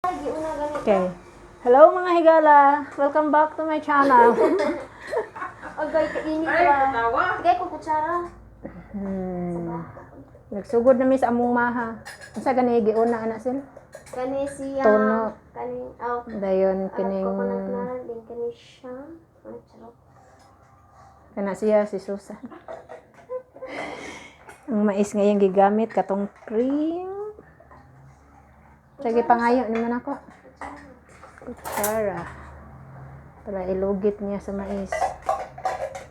Okay. Hello mga higala. Welcome back to my channel. Agay kainit ba? Agay ko kutsara. Nagsugod na mi sa among maha. Unsa gani giuna ana sil? Kani siya. Tono. Kani Dayon kining coconut din kani siya. Charot. kana siya si Susan. Ang mais ngayon gigamit katong cream. Sige pangayo naman ako. Kutsara. Para ilugit niya sa mais.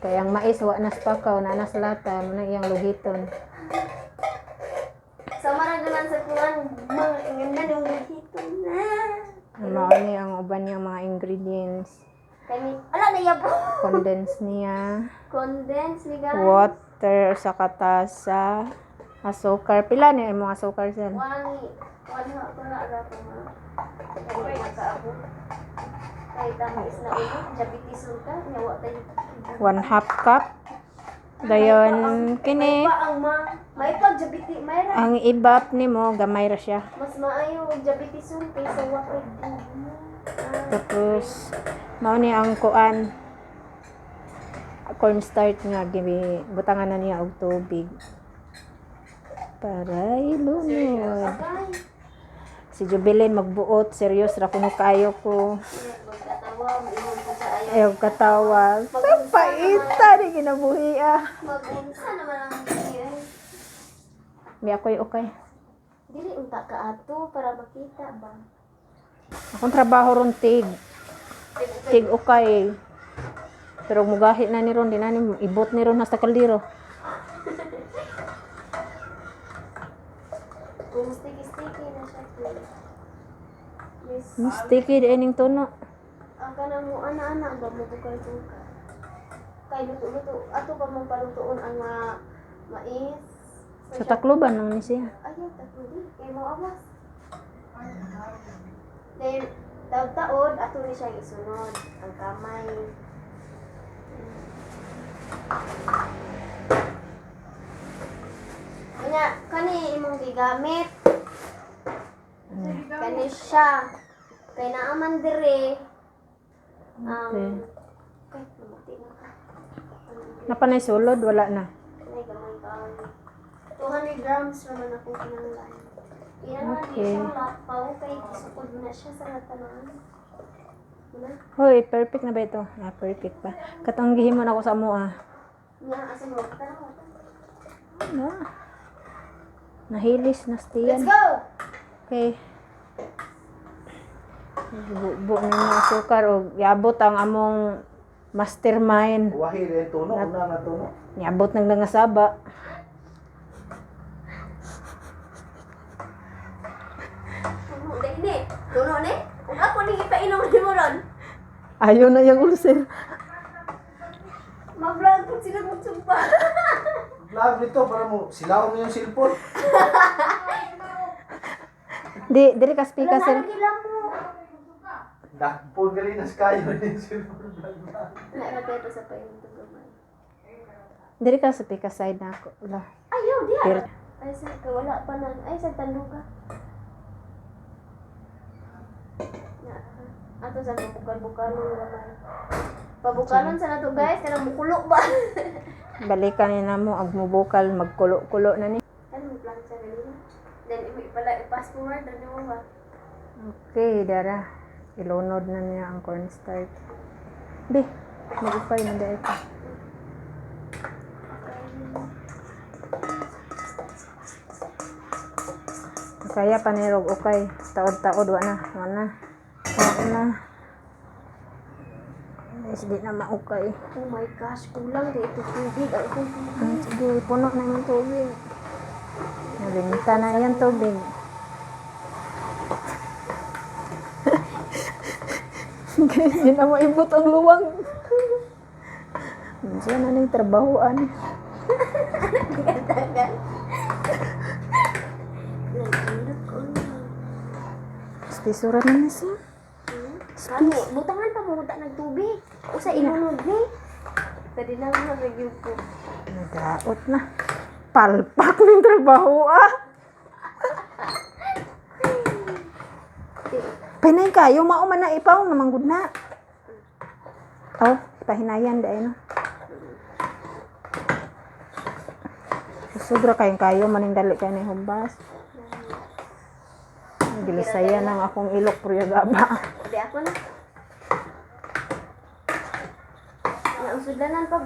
Kaya ang mais wa nas pakaw na nas lata mo na iyang lugiton. Sa maragalan sa kuwan, mga inganda ng lugiton na. Mao ni ang uban niyang mga ingredients. Kani, ala na yabo. Condense niya. Condense ni guys. Water sa katasa. Asukar. Pila ni ang mga asukar sel? Wani ha ko na ara ko ma. Kani makaabot. Kay tamis na ulo, diabetes ka, nyawa tayo. 1/2 cup. Dayon kini May pag diabetes, may ra. ang ibap nimo gamay ra siya. Mas maayo diabetes kaysa wakay. Tapos mao ni ang kuan cornstarch nga gibi butangan na niya og tubig para ilunod. Si Jubilin magbuot, serious ra kuno kayo ko. Ayaw katawa. Sa paita ni kinabuhi ah. Mag-unsa naman ang diyan. May ako'y okay. Dili unta ka ato para makita ba. Akong trabaho ron tig okay. Pero mugahi na ni ron, di na ni ibot ni ron hasta kaldero. Kung sticky na siya. Yes. Mistake di ining tuno. Ang kanang mo ana-ana ba mo bukal-bukal. Kay luto-luto ato pa mong palutuon ang mais. Sa Tacloban nang ni siya. Ayaw takuli kay mo awas. Then taud-taud ato ni siya isunod ang kamay. Kanya kani imong gigamit. Kani siya. Kay naaman dire. Okay. Kay namati na ka. Napanay sulod wala na. Ay gamay ka. 200 grams naman ako kinanglan. Iyan na Okay. siya lapaw kay isukod na siya sa latanan. Wala. Hoy, perfect na ba ito? Ah, perfect pa. Katong gihimo na ako sa amo ah. Nga asa mo tanaw. Na. Nahilis na Let's stiyan. go. Okay. Bu na yung asukar o iabot ang among mastermind. Wahi rin tuno, una nga tuno. Iabot ng langasaba. Tuno ni. Tuno ni. Kung ako ni ipainom ni mo ron. Ayaw na yung ulcer. Ma-vlog po sila mo sumpa. Vlog nito para mo silaw mo yung cellphone. Diri ka speaker sir. Nalagila mo. Dakpon ka rin nas kayo yung cellphone vlog na. Nalagay pa sa painom to gamay. Diri ka speaker side na ako. Wala. Ayaw diya. Pero Ay sa ka wala pa na. Ay sa talo ka. Ato sa bukal-bukalon gamay. Pabukalon sa nato guys, kanang mukulo ba? balikan ni namo ang mubukal magkulo-kulo na ni. Ano mo plan sa kanina? Then ipala i-pass forward ano mo ba? Okay, dara. Ilunod na niya ang cornstarch. Be, mag-ufay na dahil ka. Kaya panirog okay. Taod-taod wa na. Wa na. Di na maukay. Oh my gosh, kulang dito tubig. Ang tubig. Sige, puno na yung tubig. Nalimita na yung tubig. Hindi na maibot ang luwang. Diyan na yung trabahoan. Tagal. Nagulot ko na. Stisura na na siya. Kani, butangan pa mo ng tubig. Usa ilunod ni. Pwede na nga review ko. Nadaot na. Palpak ng trabaho ah. Pinay kayo, mauman na ipaw naman gud na. Oh, pahinayan dahil no. Sobra kayong kayo, maning dali kayo ni humbas. Gilisaya ng akong ilok priyagaba. Di ako na. Nausudlanan pa,